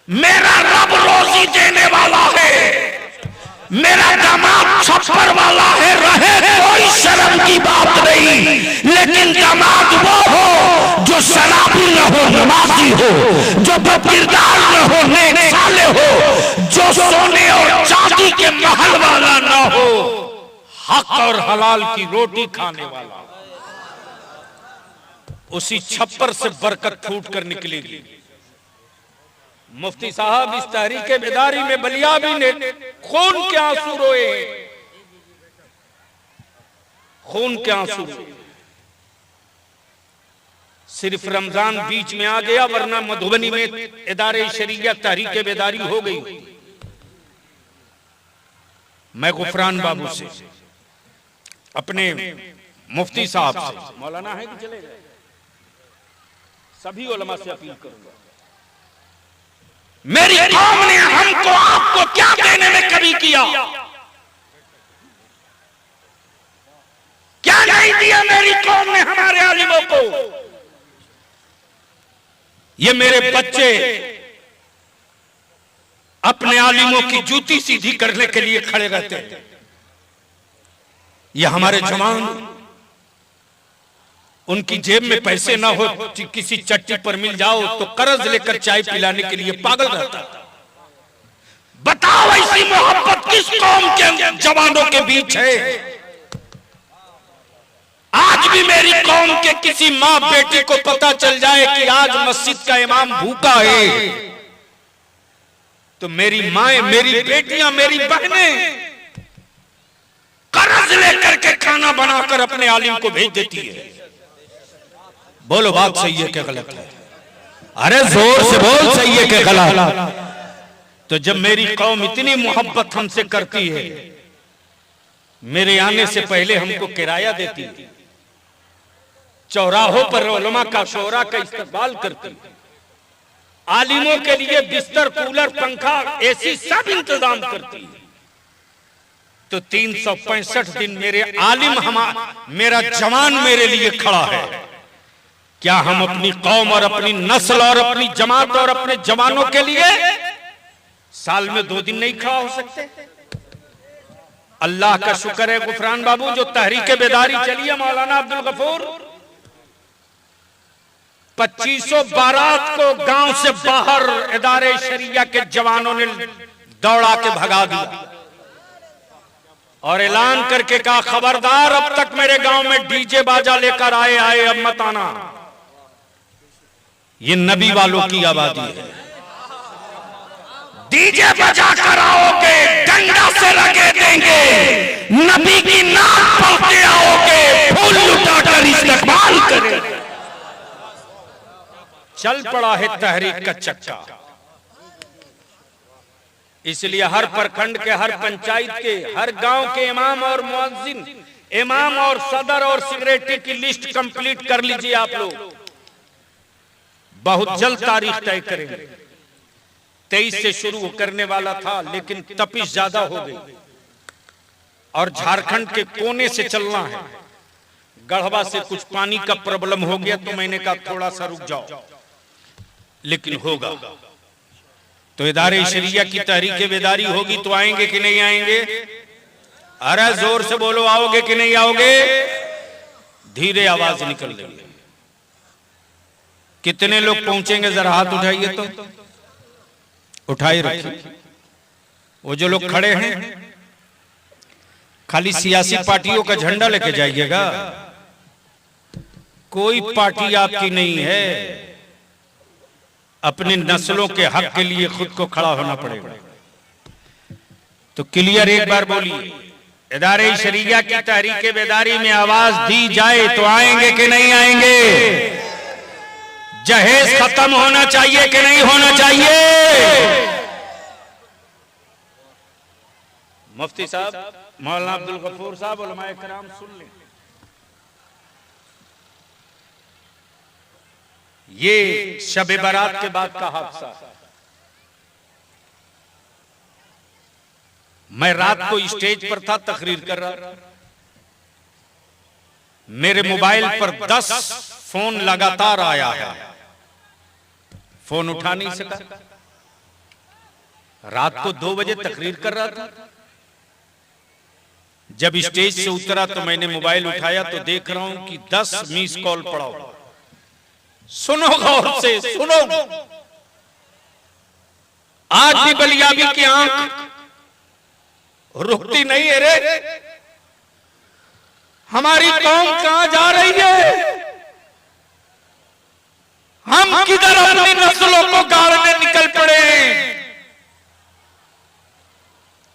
मेरा रब रोजी देने वाला है, मेरा दामाद छप्पर वाला है, रहे कोई शर्म की बात नहीं। लेकिन दामाद वो हो जो शराबी न हो, नमाजी हो, जो बदकिरदार न हो, नेक साले हो, जो सोने और चांदी के महल वाला न हो, हक और हलाल की रोटी खाने वाला। उसी छप्पर से बरकत फूट कर निकलेगी। मुफ्ती साहब इस तहरीक बेदारी में बलियाबी ने खून के आंसू रोए, खून के आंसू। सिर्फ रमजान बीच में आ गया, वरना मधुबनी में इदारे शरिया तहरीक बेदारी हो गई। मैं गुफरान बाबू से, अपने मुफ्ती साहब से, मौलाना है कि चले गए, सभी उलमा से अपील करूंगा, मेरी कौम ने हमको आपको क्या देने में कभी किया, क्या नहीं दिया मेरी कौम ने हमारे आलिमों को। ये मेरे बच्चे अपने आलिमों की जूती सीधी करने के लिए खड़े रहते हैं। ये हमारे जवान, उनकी जेब में पैसे ना हो, किसी चट्टी पर मिल जाओ तो कर्ज लेकर चाय पिलाने के लिए पागल रहता। बताओ ऐसी मोहब्बत किस कौम के जवानों के बीच है। आज भी मेरी कौम के किसी माँ बेटी को पता चल जाए कि आज मस्जिद का इमाम भूखा है, तो मेरी माएं, मेरी बेटियां, मेरी बहनें कर्ज लेकर के खाना बनाकर अपने आलिम को भेज देती है। बोलो बात सही है क्या गलत है? अरे जोर से बोल, सही है क्या गलत? तो जब मेरी कौम इतनी मोहब्बत हमसे करती है, मेरे आने से पहले हमको किराया देती है, चौराहों पर उलमा का शोरा का इस्तेमाल करती, आलिमों के लिए बिस्तर, कूलर, पंखा, एसी सब इंतजाम करती, तो 365 दिन मेरे आलिम, मेरा जवान मेरे लिए खड़ा है। क्या हम अपनी कौम और अपनी नस्ल और अपनी जमात और अपने जवानों के लिए साल में 2 दिन नहीं खड़ा हो सकते? अल्लाह का शुक्र है गुफरान बाबू, जो तहरीक बेदारी चली है मौलाना अब्दुल गफूर, 2500 बारात को गांव से बाहर इदारे शरिया के जवानों ने दौड़ा के भगा दिया और ऐलान करके कहा, खबरदार, अब तक मेरे गांव में डीजे बाजा लेकर आए अब मत आना। ये नबी वालों की आबादी है। डीजे बजा कर आओगे, डंडा से लगे देंगे, नबी की नाम पढ़ते आओगे, फूल लुटाकर इस्तेमाल करेंगे। चल पड़ा है तहरीक का चक्का। इसलिए हर प्रखंड के, हर पंचायत के, हर गांव के इमाम और मुअज्जिन, इमाम और सदर और सेक्रेटरी की लिस्ट कंप्लीट कर लीजिए आप लोग। बहुत जल्द तारीख तय करेंगे। 23 से शुरू करने वाला था, लेकिन तपिश ज्यादा हो गई और झारखंड के कोने से चलना है। गढ़वा से कुछ पानी का प्रॉब्लम हो गया, तो मैंने कहा थोड़ा सा रुक जाओ, लेकिन होगा। तो इदारे शरिया की तहरीक बेदारी होगी तो आएंगे कि नहीं आएंगे? अरे जोर से बोलो, आओगे कि नहीं आओगे? धीरे आवाज निकल रही है। कितने लोग पहुंचेंगे जरा हाथ उठाइए तो, उठाए रखिए। वो जो लोग खड़े हैं, खाली सियासी पार्टियों का झंडा लेके जाइएगा, कोई पार्टी आपकी नहीं है। अपनी नस्लों के हक के लिए खुद को खड़ा होना पड़ेगा। तो क्लियर एक बार बोलिए, इदारे शरिया की तहरीक बेदारी में आवाज दी जाए तो आएंगे कि नहीं आएंगे? जहेज खत्म होना चाहिए कि नहीं होना चाहिए? मुफ्ती साहब, मौलाना अब्दुल गफूर साहब, उलमाए किराम सुन लें। ये शब बारात के बाद का हादसा। मैं रात को स्टेज पर था, तकरीर कर रहा था। मेरे मोबाइल पर 10 फोन लगातार आया है, फोन उठा नहीं सका। रात को 2 बजे तकरीर कर रहा था। जब स्टेज से उतरा तो मैंने मोबाइल उठाया तो देख रहा हूं कि 10 मिस कॉल पड़ा हुआ। सुनो गौर से, सुनो। आज भी बलियाबी की आंख रुकती नहीं है रे। हमारी कौम कहां जा रही है? हम किधर अपनी नस्लों को गाड़ने निकल पड़े हैं?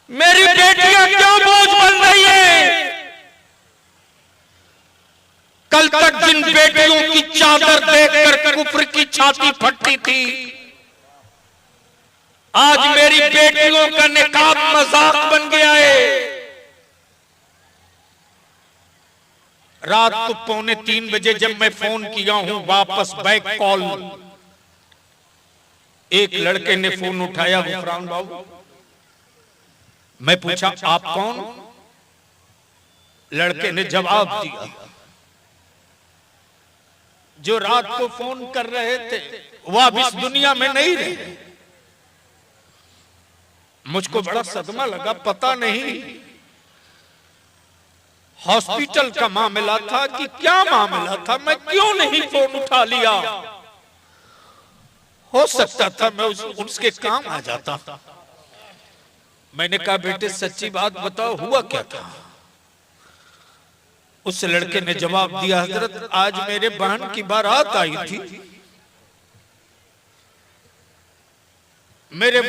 मेरी बेटियां क्यों बोझ बन रही है? कल तक जिन बेटियों की चादर देखकर कुफ्र की छाती फटती थी, आज मेरी बेटियों का निकाब मजाक बन गया है। रात को 2:45 बजे जब मैं फोन किया हूं वापस बैक कॉल, एक लड़के ने फोन उठाया, गुफरान बाबू। मैं पूछा आप कौन? लड़के ने जवाब दिया, जो रात को फोन कर रहे थे वह अब इस दुनिया में नहीं रहे। मुझको बड़ा सदमा लगा, पता नहीं हॉस्पिटल का मामला था कि क्या मामला था, मैं क्यों नहीं फोन उठा लिया। हो सकता था मैं उसके काम आ जाता। मैंने कहा बेटे सच्ची बात बताओ, हुआ क्या था? उस लड़के ने जवाब दिया, हजरत आज मेरे बहन की बारात आई थी, मेरे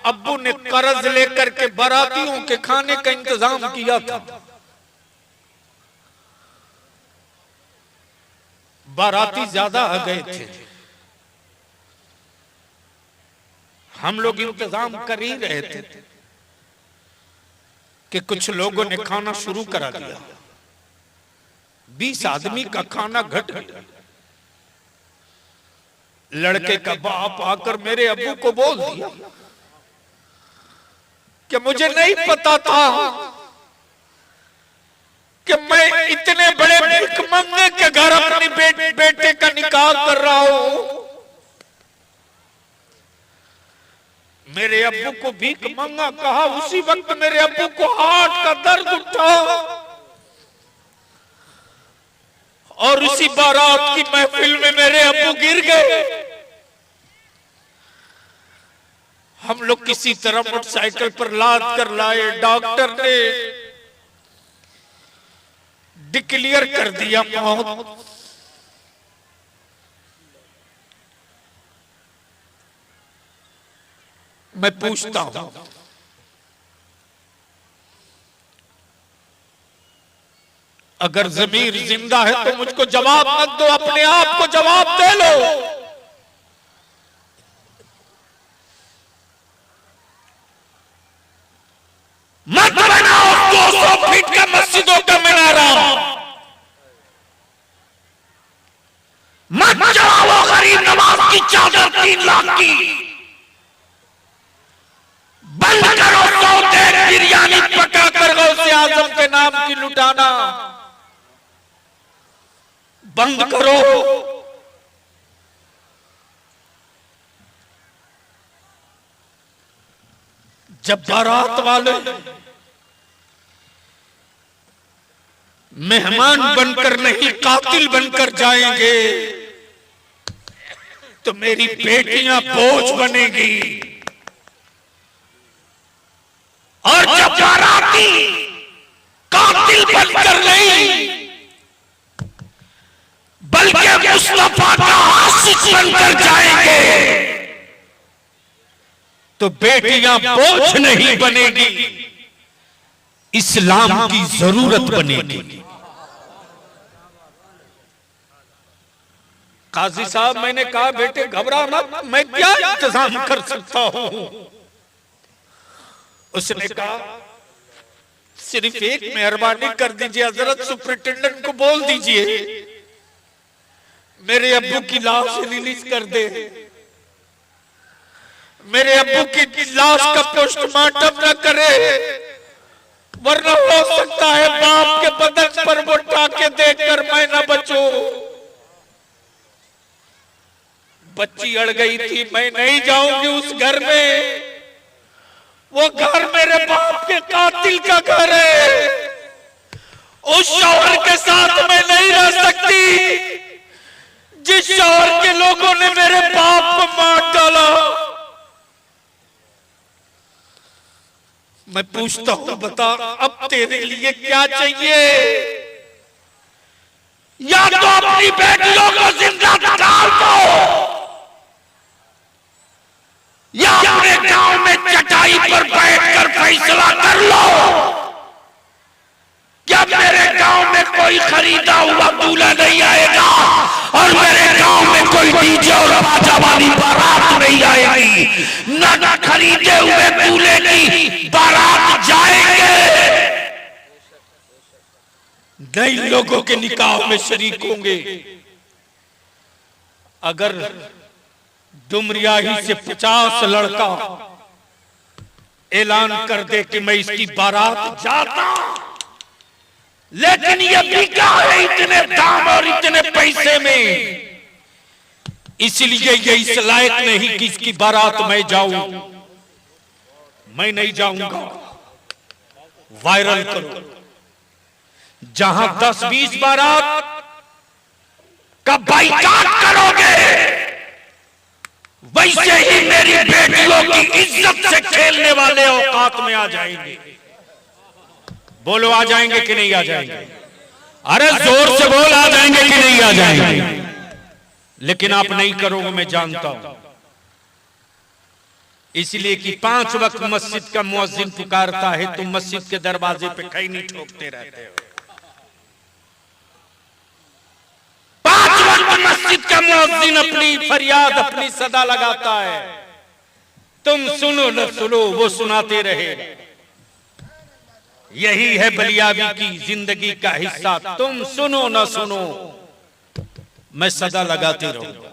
अब्बू ने कर्ज लेकर के बारातियों के खाने का इंतजाम किया था। बाराती ज्यादा आ गए थे, हम लोग इंतजाम कर ही रहे थे कि कुछ लोगों ने खाना शुरू करा दिया। 20 आदमी का खाना घट गया। लड़के का बाप आकर मेरे अब्बू को बोल दिया कि मुझे नहीं पता था कि मैं इतने बड़े भिखमंगे के घर अपनी बेटे का निकाह कर रहा हूं। मेरे अब्बू को भीख मंगा कहा, उसी वक्त मेरे अब्बू को हार्ट का दर्द उठा और उसी बारात की महफिल में मेरे अब्बू गिर गए। हम लोग किसी तरह मोटरसाइकिल पर लाद कर लाए। डॉक्टर ने डिक्लेयर कर दिया मौत। मैं पूछता हूं, अगर ज़मीर जिंदा है तो मुझको जवाब मत दो, अपने आप को जवाब दे लो। मत बनाओ 200 फीट का मस्जिदों का मिनारा, मत जलाओ गरीब नवाज की चादर 3 लाख की, बंद करो सौदे बिरयानी पका कर गौसे आजम के नाम की लुटाना, बंद करो। जब बारात वाले मेहमान बनकर नहीं कातिल बनकर जाएंगे तो मेरी बेटियां बोझ बनेगी। और जब बाराती कातिल बनकर नहीं बल्कि मुस्तफा का आशिक बनकर जाएंगे तो बेटियां बोझ नहीं बनेगी, इस्लाम की जरूरत बनेगी। काजी साहब, मैंने कहा बेटे घबरा मत, मैं क्या इंतजाम कर सकता हूं। उसने कहा सिर्फ एक मेहरबानी कर दीजिए हजरत, सुपरिटेंडेंट को बोल दीजिए मेरे अब्बू की लाश रिलीज कर दे, मेरे अब्बू की लाश का पोस्टमार्टम न करे, वरना हो सकता है बाप के बदन पर वो टाके देखकर मैं न बचूं। बच्ची अड़ गई थी, मैं नहीं जाऊंगी उस घर में, वो घर मेरे बाप के कातिल का घर है, उस शौहर के साथ मैं नहीं रह सकती जिस शौहर के लोगों ने मेरे बाप को मार डाला। मैं पूछता हूं बता अब तेरे लिए क्या चाहिए? या तो अपनी बेटियों को जिंदा डाल दो या अपने गांव में चटाई पर बैठकर फैसला कर लो। क्या मेरे गांव में कोई खरीदा हुआ दूल्हा नहीं आएगा डीजे और बाजा वाली बारात नहीं आएगी, न खरीदे हुए दूल्हे की बारात जाएंगे। नए लोगों के निकाह में शरीक होंगे। अगर डुमरियाही से 50 लड़का ऐलान कर दे कि मैं इसकी बारात जाता, लेकिन ये बिका है इतने दाम और इतने पैसे में, इसलिए ये इस लायक नहीं कि इसकी बारात मैं जाऊं, मैं नहीं जाऊंगा। वायरल करो। जहां 10-20 बारात का बाइकाट करोगे, वैसे ही मेरी बेटियों की इज्जत से खेलने वाले औकात में आ जाएंगे। बोलो आ जाएंगे कि नहीं आ जाएंगे? अरे जोर से बोल, आ जाएंगे कि नहीं आ जाएंगे? लेकिन आप नहीं करोगे, मैं जानता हूं। इसलिए कि 5 वक्त मस्जिद का मुअज्जिन पुकारता है, तुम मस्जिद के दरवाजे पे खैनी ठोकते रहते हो। 5 वक्त मस्जिद का मुअज्जिन अपनी फरियाद, अपनी सदा लगाता है, तुम सुनो न सुनो, वो सुनाते रहे। यही है बलियावी की जिंदगी का हिस्सा, तुम सुनो न सुनो, मैं सदा लगाते रहूंगा।